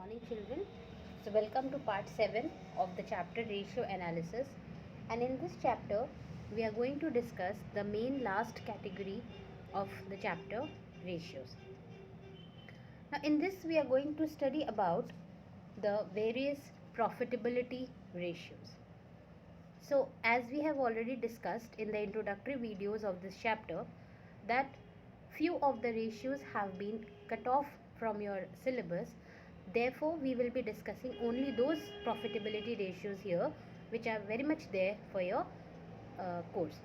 morning, children. So, welcome to part 7 of the chapter Ratio Analysis. And in this chapter, we are going to discuss the main last category of the chapter, ratios. Now, in this, we are going to study about the various profitability ratios. So, as we have already discussed in the introductory videos of this chapter, that few of the ratios have been cut off from your syllabus. Therefore, we will be discussing only those profitability ratios here which are very much there for your course.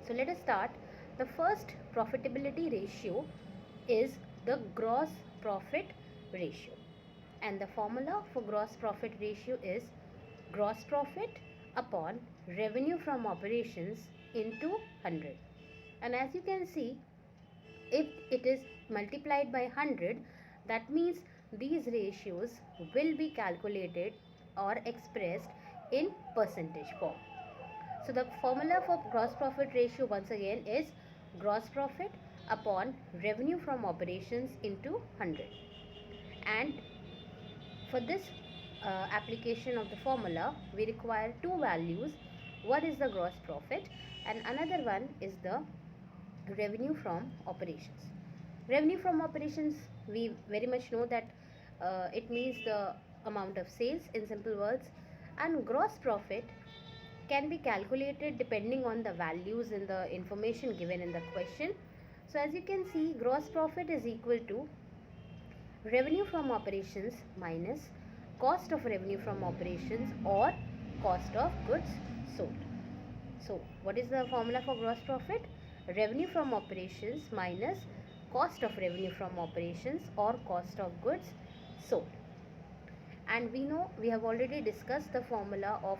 So, let us start. The first profitability ratio is the gross profit ratio, and the formula for gross profit ratio is gross profit upon revenue from operations into 100. And as you can see, if it is multiplied by 100, that means these ratios will be calculated or expressed in percentage form. So the formula for gross profit ratio once again is gross profit upon revenue from operations into 100. And for this application of the formula, we require two values. One is the gross profit and another one is the revenue from operations. Revenue from operations, we very much know that it means the amount of sales in simple words, and gross profit can be calculated depending on the values in the information given in the question. So as you can see, gross profit is equal to revenue from operations minus cost of revenue from operations or cost of goods sold. So what is the formula for gross profit? Revenue from operations minus cost of revenue from operations or cost of goods sold. And we know, we have already discussed the formula of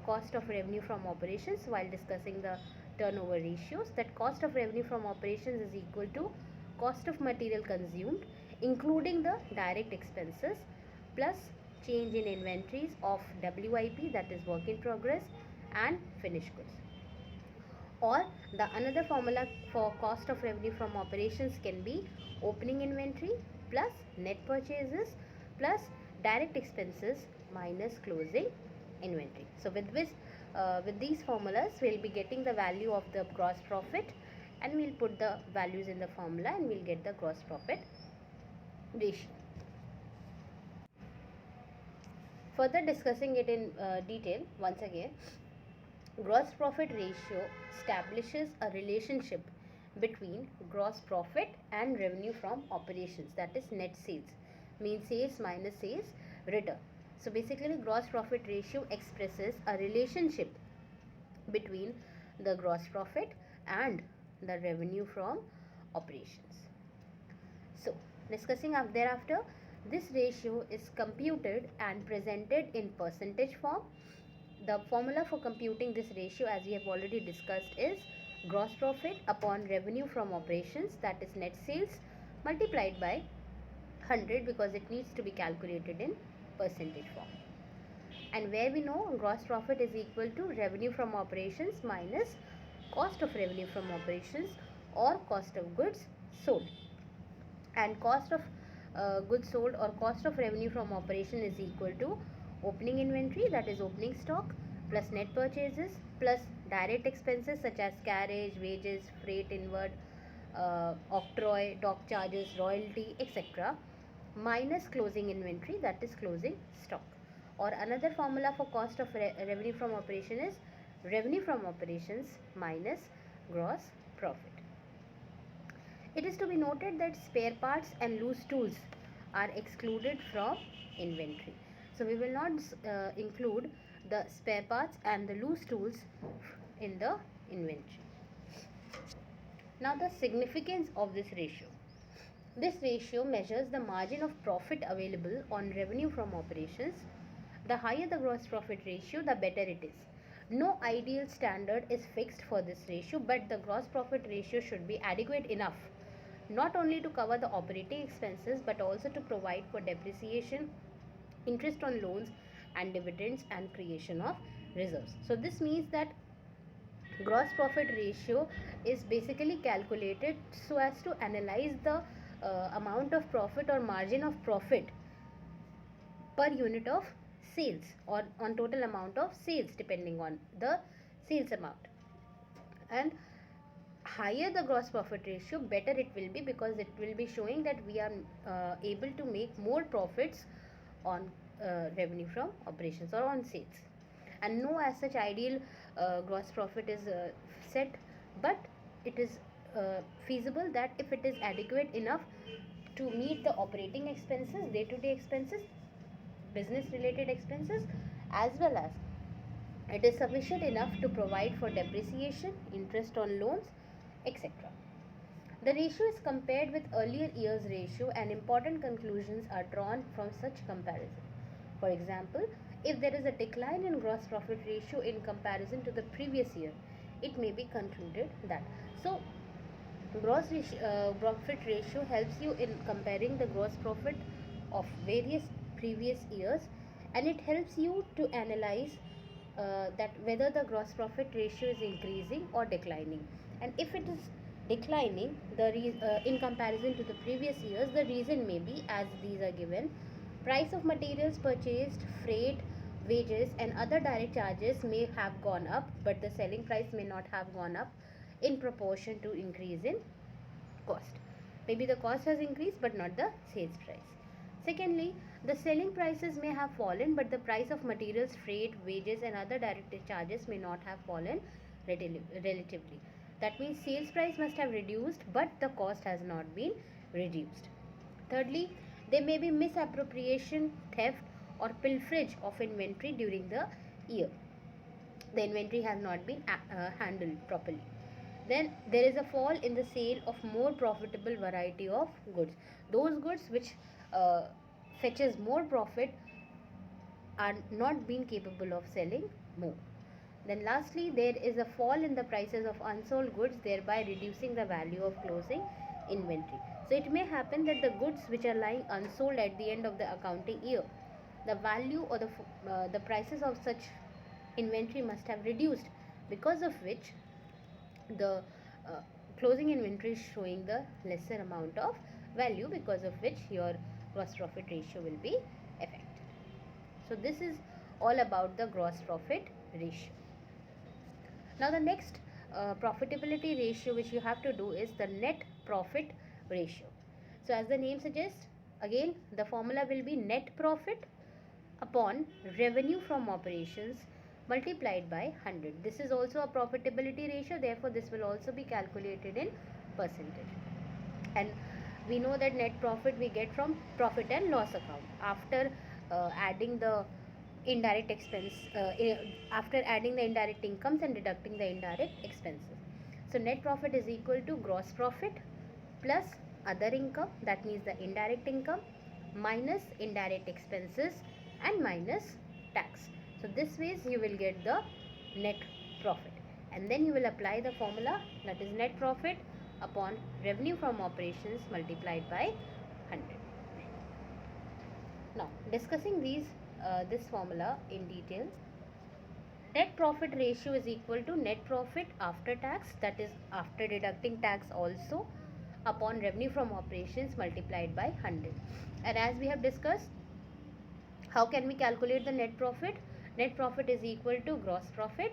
cost of revenue from operations while discussing the turnover ratios, that cost of revenue from operations is equal to cost of material consumed including the direct expenses plus change in inventories of WIP, that is work in progress, and finished goods. Or the another formula for cost of revenue from operations can be opening inventory plus net purchases plus direct expenses minus closing inventory. So with these formulas, we'll be getting the value of the gross profit, and we'll put the values in the formula and we'll get the gross profit ratio. Further discussing it in detail, once again, gross profit ratio establishes a relationship between gross profit and revenue from operations, that is net sales, means sales minus sales return. So basically, gross profit ratio expresses a relationship between the gross profit and the revenue from operations. So discussing up thereafter, this ratio is computed and presented in percentage form. The formula for computing this ratio, as we have already discussed, is gross profit upon revenue from operations, that is net sales, multiplied by 100 because it needs to be calculated in percentage form. And where we know gross profit is equal to revenue from operations minus cost of revenue from operations or cost of goods sold. And cost of goods sold or cost of revenue from operation is equal to opening inventory, that is opening stock, plus net purchases plus direct expenses such as carriage, wages, freight inward, octroi, dock charges, royalty, etc., minus closing inventory, that is closing stock. Or another formula for cost of revenue from operation is revenue from operations minus gross profit. It is to be noted that spare parts and loose tools are excluded from inventory. So we will not include the spare parts and the loose tools in the inventory. Now the significance of this ratio. This ratio measures the margin of profit available on revenue from operations. The higher the gross profit ratio, the better it is. No ideal standard is fixed for this ratio, but the gross profit ratio should be adequate enough not only to cover the operating expenses but also to provide for depreciation, interest on loans, and dividends, and creation of reserves. So this means that gross profit ratio is basically calculated so as to analyze the amount of profit or margin of profit per unit of sales, or on total amount of sales depending on the sales amount. And higher the gross profit ratio, better it will be, because it will be showing that we are able to make more profits on revenue from operations or on sales. And no as such ideal gross profit is set, but it is feasible that if it is adequate enough to meet the operating expenses, day to day expenses, business related expenses, as well as it is sufficient enough to provide for depreciation, interest on loans, etc. The ratio is compared with earlier year's ratio, and important conclusions are drawn from such comparison. For example, if there is a decline in gross profit ratio in comparison to the previous year, it may be concluded that. So, profit ratio helps you in comparing the gross profit of various previous years, and it helps you to analyze that whether the gross profit ratio is increasing or declining. And if it is declining, in comparison to the previous years, the reason may be as these are given: price of materials purchased, freight, wages and other direct charges may have gone up, but the selling price may not have gone up in proportion to increase in cost. Maybe the cost has increased but not the sales price. Secondly, the selling prices may have fallen, but the price of materials, freight, wages and other direct charges may not have fallen relatively. That means sales price must have reduced, but the cost has not been reduced. Thirdly, there may be misappropriation, theft or pilferage of inventory during the year. The inventory has not been handled properly. Then there is a fall in the sale of more profitable variety of goods. Those goods which uh, fetches more profit are not being capable of selling more. Then lastly, there is a fall in the prices of unsold goods, thereby reducing the value of closing inventory. So it may happen that the goods which are lying unsold at the end of the accounting year, the value or the prices of such inventory must have reduced, because of which the uh, closing inventory is showing the lesser amount of value, because of which your gross profit ratio will be affected. So this is all about the gross profit ratio. Now the next profitability ratio which you have to do is the net profit ratio. So as the name suggests, again the formula will be net profit upon revenue from operations multiplied by 100. This is also a profitability ratio, therefore this will also be calculated in percentage. And we know that net profit we get from profit and loss account after adding the indirect expense, after adding the indirect incomes and deducting the indirect expenses. So net profit is equal to gross profit plus other income, that means the indirect income, minus indirect expenses and minus tax. So this ways you will get the net profit, and then you will apply the formula, that is net profit upon revenue from operations multiplied by 100. Now discussing this formula in detail, net profit ratio is equal to net profit after tax, that is after deducting tax also, upon revenue from operations multiplied by 100. And as we have discussed, how can we calculate the net profit? Net profit is equal to gross profit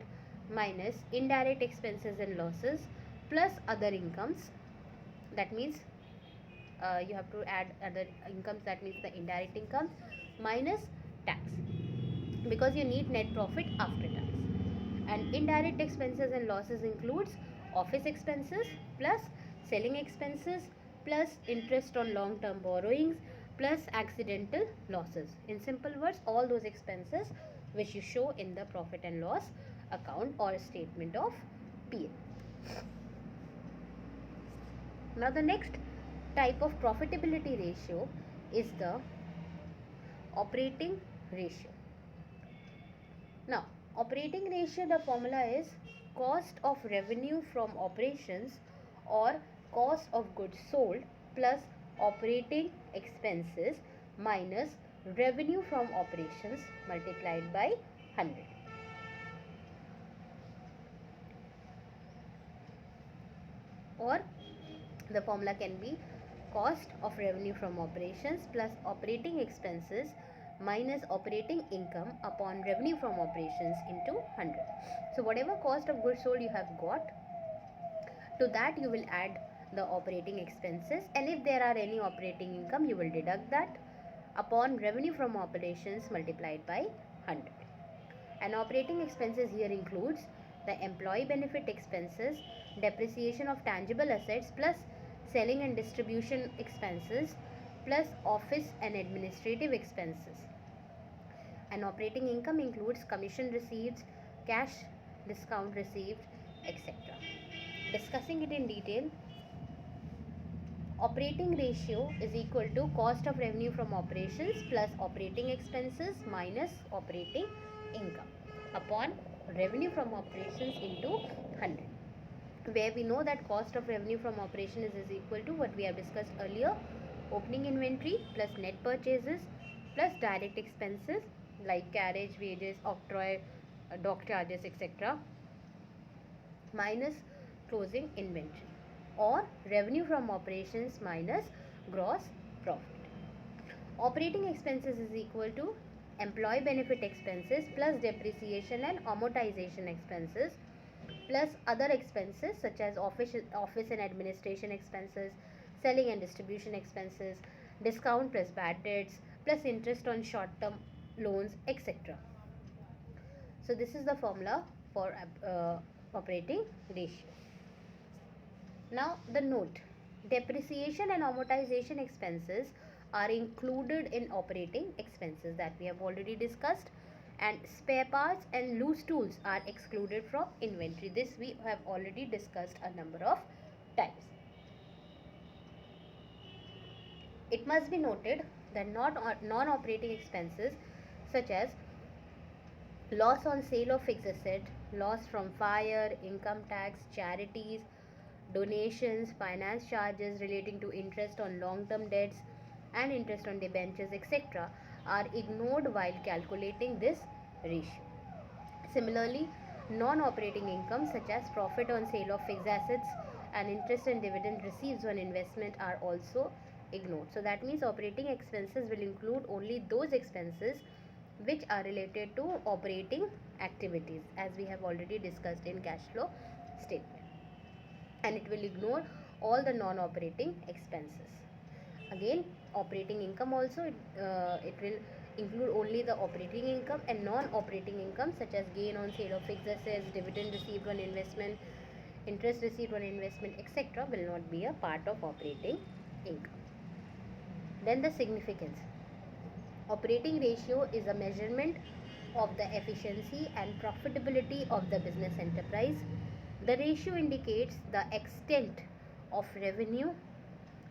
minus indirect expenses and losses plus other incomes, that means you have to add other incomes, that means the indirect incomes, minus tax, because you need net profit after tax. And indirect expenses and losses includes office expenses plus selling expenses plus interest on long term borrowings plus accidental losses. In simple words, all those expenses which you show in the profit and loss account or statement of PL. Now the next type of profitability ratio is the operating ratio. Now operating ratio, the formula is cost of revenue from operations or cost of goods sold plus operating expenses minus revenue from operations multiplied by 100. Or the formula can be cost of revenue from operations plus operating expenses minus operating income upon revenue from operations into 100. So whatever cost of goods sold you have got, to that you will add the operating expenses, and if there are any operating income you will deduct that upon revenue from operations multiplied by 100. And operating expenses here includes the employee benefit expenses, depreciation of tangible assets plus selling and distribution expenses plus office and administrative expenses. And operating income includes commission received, cash discount received, etc. Discussing it in detail, operating ratio is equal to cost of revenue from operations plus operating expenses minus operating income upon revenue from operations into 100, where we know that cost of revenue from operations is equal to what we have discussed earlier, opening inventory plus net purchases plus direct expenses like carriage, wages, octroi, dock charges, etc. minus closing inventory, or revenue from operations minus gross profit. Operating expenses is equal to employee benefit expenses plus depreciation and amortization expenses plus other expenses such as office and administration expenses, selling and distribution expenses, discount plus bad debts plus interest on short term loans, etc. So this is the formula for operating ratio. Now the note, depreciation and amortization expenses are included in operating expenses, that we have already discussed, and spare parts and loose tools are excluded from inventory. This we have already discussed a number of times. It must be noted that non-operating expenses such as loss on sale of fixed asset, loss from fire, income tax, charities, donations, finance charges relating to interest on long-term debts and interest on debentures, etc., are ignored while calculating this ratio. Similarly, non-operating income such as profit on sale of fixed assets and interest and dividend received on investment are also ignored. So that means operating expenses will include only those expenses which are related to operating activities, as we have already discussed in cash flow statement, and it will ignore all the non-operating expenses. Again, operating income also, it will include only the operating income, and non-operating income such as gain on sale of fixed assets, dividend received on investment, interest received on investment, etc., will not be a part of operating income. Then the significance. Operating ratio is a measurement of the efficiency and profitability of the business enterprise. The ratio indicates the extent of revenue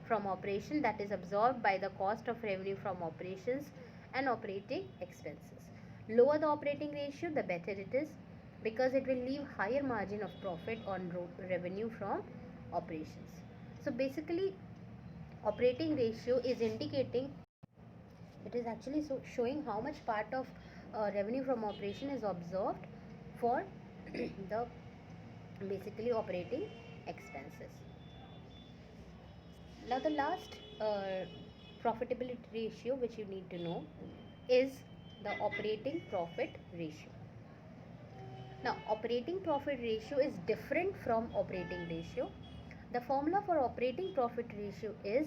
from operation that is absorbed by the cost of revenue from operations and operating expenses. Lower the operating ratio, the better it is, because it will leave higher margin of profit on revenue from operations. So basically, operating ratio is indicating, it is actually showing how much part of revenue from operation is observed for the basically operating expenses. Now the last profitability ratio which you need to know is the operating profit ratio. Now operating profit ratio is different from operating ratio. The formula for operating profit ratio is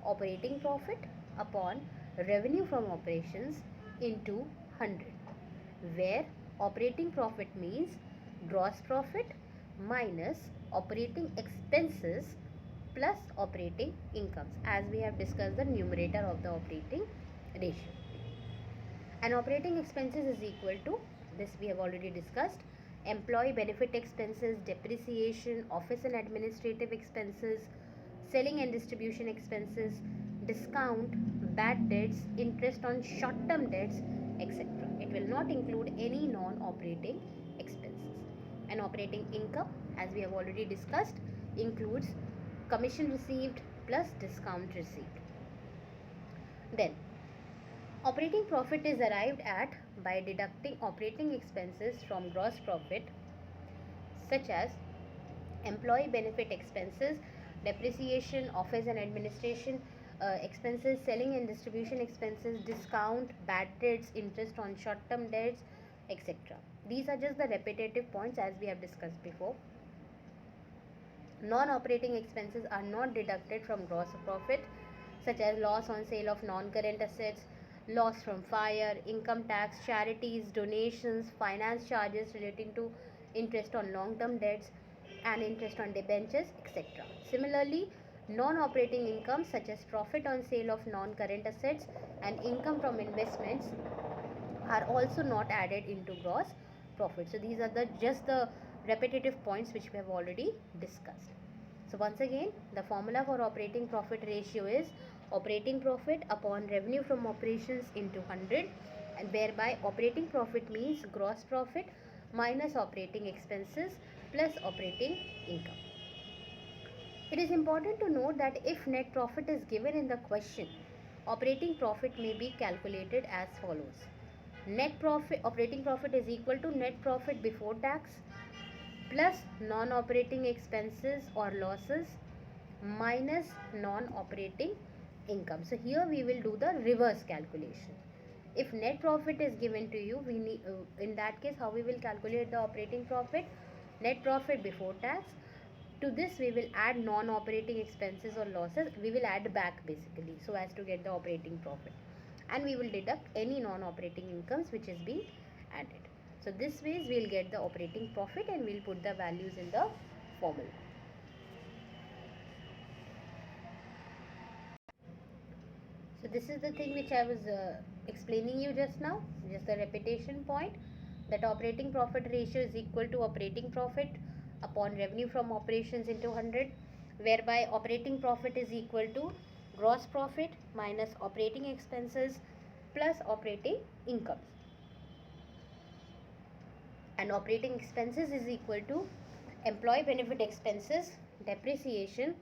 operating profit upon revenue from operations into 100, where operating profit means gross profit minus operating expenses plus operating incomes, as we have discussed the numerator of the operating ratio. And operating expenses is equal to, this we have already discussed, employee benefit expenses, depreciation, office and administrative expenses, selling and distribution expenses, discount, bad debts, interest on short term debts, etc. It will not include any non-operating expenses. And operating income, as we have already discussed, includes commission received plus discount received. Then operating profit is arrived at by deducting operating expenses from gross profit, such as employee benefit expenses depreciation, office and administration expenses, selling and distribution expenses, discount, bad debts, interest on short term debts, etc. These are just the repetitive points as we have discussed before. Non-operating expenses are not deducted from gross profit, such as loss on sale of non-current assets, loss from fire, income tax, charities, donations, finance charges relating to interest on long-term debts and interest on debentures, etc. Similarly, non-operating income such as profit on sale of non-current assets and income from investments are also not added into gross profit. So these are the just the repetitive points which we have already discussed. So once again, the formula for operating profit ratio is operating profit upon revenue from operations into 100, and whereby operating profit means gross profit minus operating expenses plus operating income. It is important to note that if net profit is given in the question, operating profit may be calculated as follows. Net profit, operating profit is equal to net profit before tax plus non-operating expenses or losses minus non-operating income. So here we will do the reverse calculation. If net profit is given to you, we need in that case how we will calculate the operating profit? Net profit before tax. To this we will add non-operating expenses or losses. We will add back basically so as to get the operating profit, and we will deduct any non-operating incomes which is being added. So this ways we will get the operating profit and we will put the values in the formula. So this is the thing which I was explaining you just now, just the repetition point, that operating profit ratio is equal to operating profit upon revenue from operations into 100, whereby operating profit is equal to gross profit minus operating expenses plus operating incomes, and operating expenses is equal to employee benefit expenses, depreciation,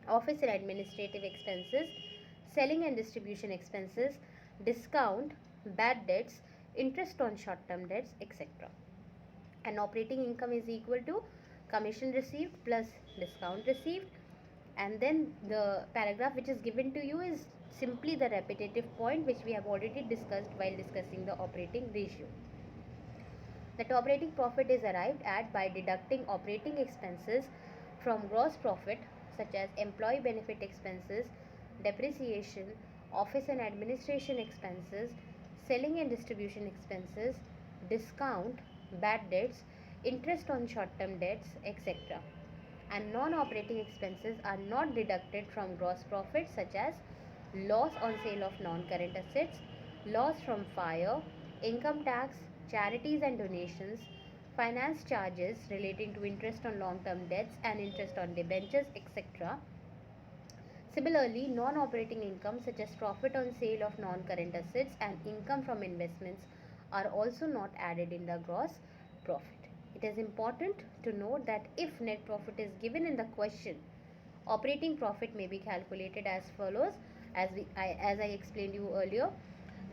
office and administrative expenses, selling and distribution expenses, discount, bad debts, interest on short term debts, etc. And operating income is equal to commission received plus discount received. And then the paragraph which is given to you is simply the repetitive point which we have already discussed while discussing the operating ratio. That operating profit is arrived at by deducting operating expenses from gross profit, such as employee benefit expenses, depreciation, office and administration expenses, selling and distribution expenses, discount, bad debts, interest on short term debts, etc. And non-operating expenses are not deducted from gross profit, such as loss on sale of non-current assets, loss from fire, income tax, charities and donations, finance charges relating to interest on long-term debts and interest on debentures, etc. Similarly, non-operating income such as profit on sale of non-current assets and income from investments are also not added in the gross profit. It is important to note that if net profit is given in the question, operating profit may be calculated as follows, as I explained you earlier,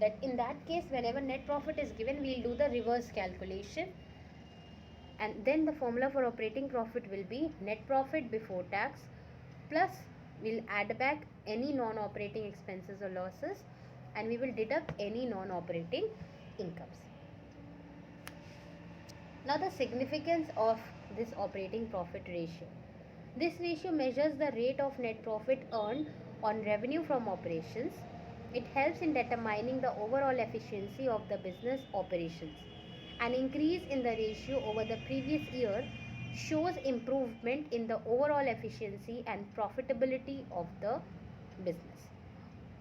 that in that case whenever net profit is given we will do the reverse calculation, and then the formula for operating profit will be net profit before tax plus we'll add back any non-operating expenses or losses, and we will deduct any non-operating incomes. Now the significance of this operating profit ratio. This ratio measures the rate of net profit earned on revenue from operations. It helps in determining the overall efficiency of the business operations. An increase in the ratio over the previous year shows improvement in the overall efficiency and profitability of the business.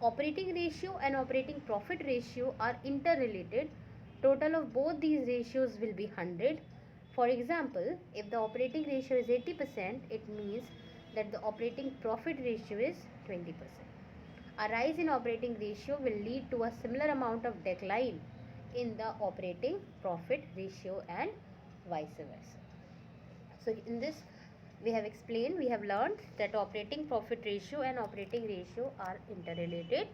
Operating ratio and operating profit ratio are interrelated. Total of both these ratios will be 100. For example, if the operating ratio is 80%, it means that the operating profit ratio is 20%. A rise in operating ratio will lead to a similar amount of decline in the operating profit ratio and vice versa. So in this we have explained, we have learned that operating profit ratio and operating ratio are interrelated,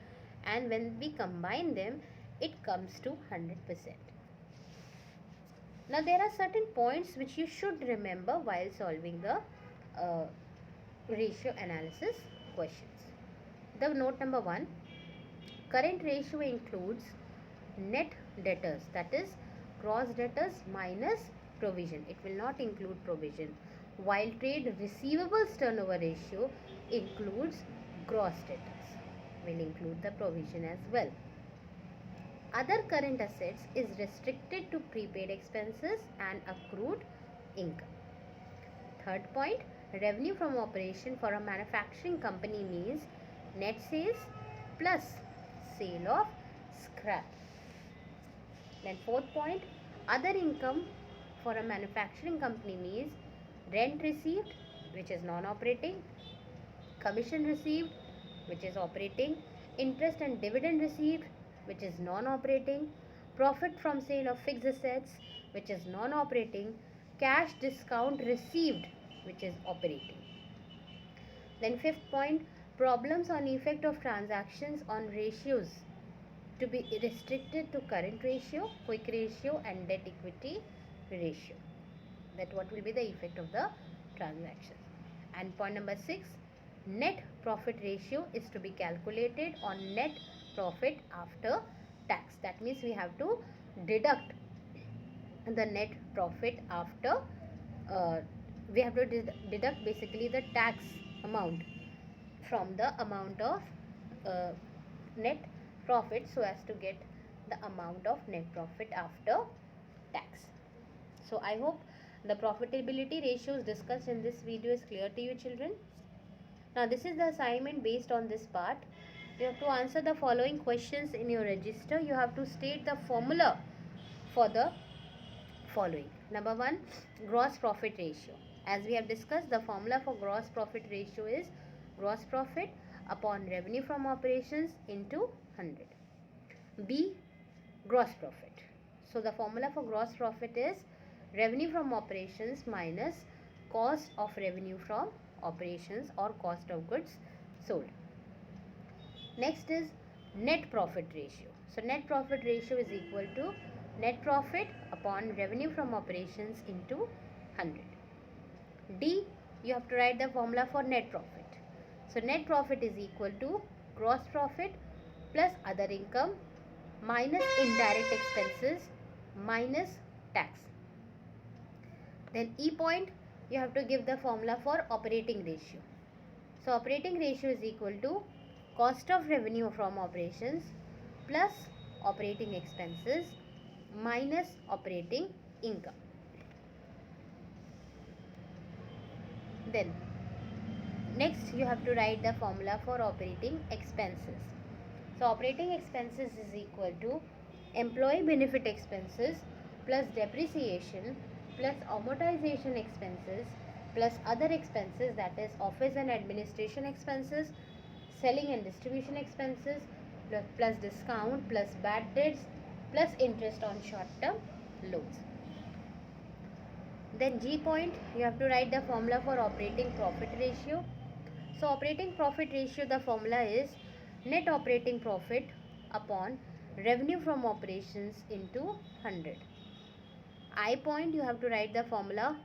and when we combine them it comes to 100%. Now there are certain points which you should remember while solving the ratio analysis questions. The note number 1, current ratio includes net debtors, that is gross debtors minus provision. It will not include provision. While trade receivables turnover ratio includes gross debtors, will include the provision as well. Other current assets is restricted to prepaid expenses and accrued income. Third point, revenue from operation for a manufacturing company means net sales plus sale of scrap. Then fourth point, other income for a manufacturing company means rent received, which is non-operating, commission received, which is operating, interest and dividend received, which is non-operating, profit from sale of fixed assets, which is non-operating, cash discount received, which is operating. Then fifth point, problems on effect of transactions on ratios to be restricted to current ratio, quick ratio and debt equity ratio. That what will be the effect of the transaction. And point number 6, net profit ratio is to be calculated on net profit after tax. That means we have to deduct the net profit after we have to deduct basically the tax amount from the amount of net profit so as to get the amount of net profit after tax. So I hope the profitability ratios discussed in this video is clear to you, children. Now this is the assignment based on this part. You have to answer the following questions in your register. You have to state the formula for the following. Number 1, gross profit ratio. As we have discussed, the formula for gross profit ratio is gross profit upon revenue from operations into 100. B, gross profit. So the formula for gross profit is revenue from operations minus cost of revenue from operations or cost of goods sold. Next is net profit ratio. So net profit ratio is equal to net profit upon revenue from operations into 100. D, you have to write the formula for net profit. So net profit is equal to gross profit plus other income minus indirect expenses minus tax. Then E point, you have to give the formula for operating ratio. So operating ratio is equal to cost of revenue from operations plus operating expenses minus operating income. Then next you have to write the formula for operating expenses. So operating expenses is equal to employee benefit expenses plus depreciation plus amortization expenses plus other expenses, that is office and administration expenses, selling and distribution expenses plus discount plus bad debts plus interest on short-term loans. Then G point, you have to write the formula for operating profit ratio. So operating profit ratio, the formula is net operating profit upon revenue from operations into 100. I point, you have to write the formula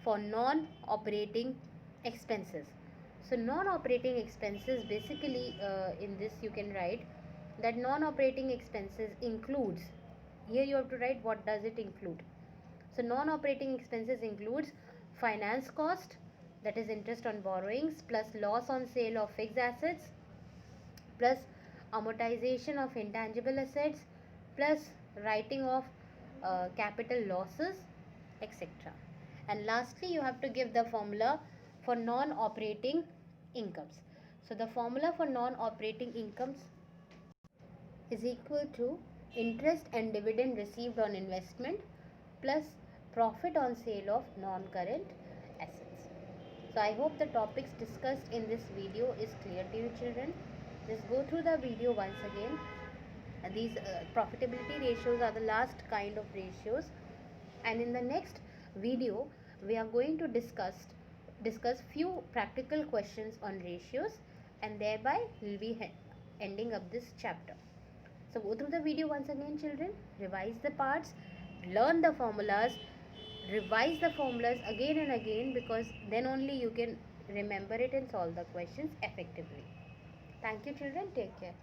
for non-operating expenses. So non-operating expenses, basically in this you can write that non-operating expenses includes, here you have to write what does it include. So non-operating expenses includes finance cost, that is interest on borrowings, plus loss on sale of fixed assets, plus amortization of intangible assets, plus writing of capital losses, etc. And lastly you have to give the formula for non-operating incomes. So the formula for non-operating incomes is equal to interest and dividend received on investment plus profit on sale of non-current assets. So I hope the topics discussed in this video is clear to you, children. Just go through the video once again. These profitability ratios are the last kind of ratios, and in the next video we are going to discuss few practical questions on ratios, and thereby we will be ending up this chapter. So go through the video once again, children, revise the parts, learn the formulas, revise the formulas again and again, because then only you can remember it and solve the questions effectively. Thank you children. Take care.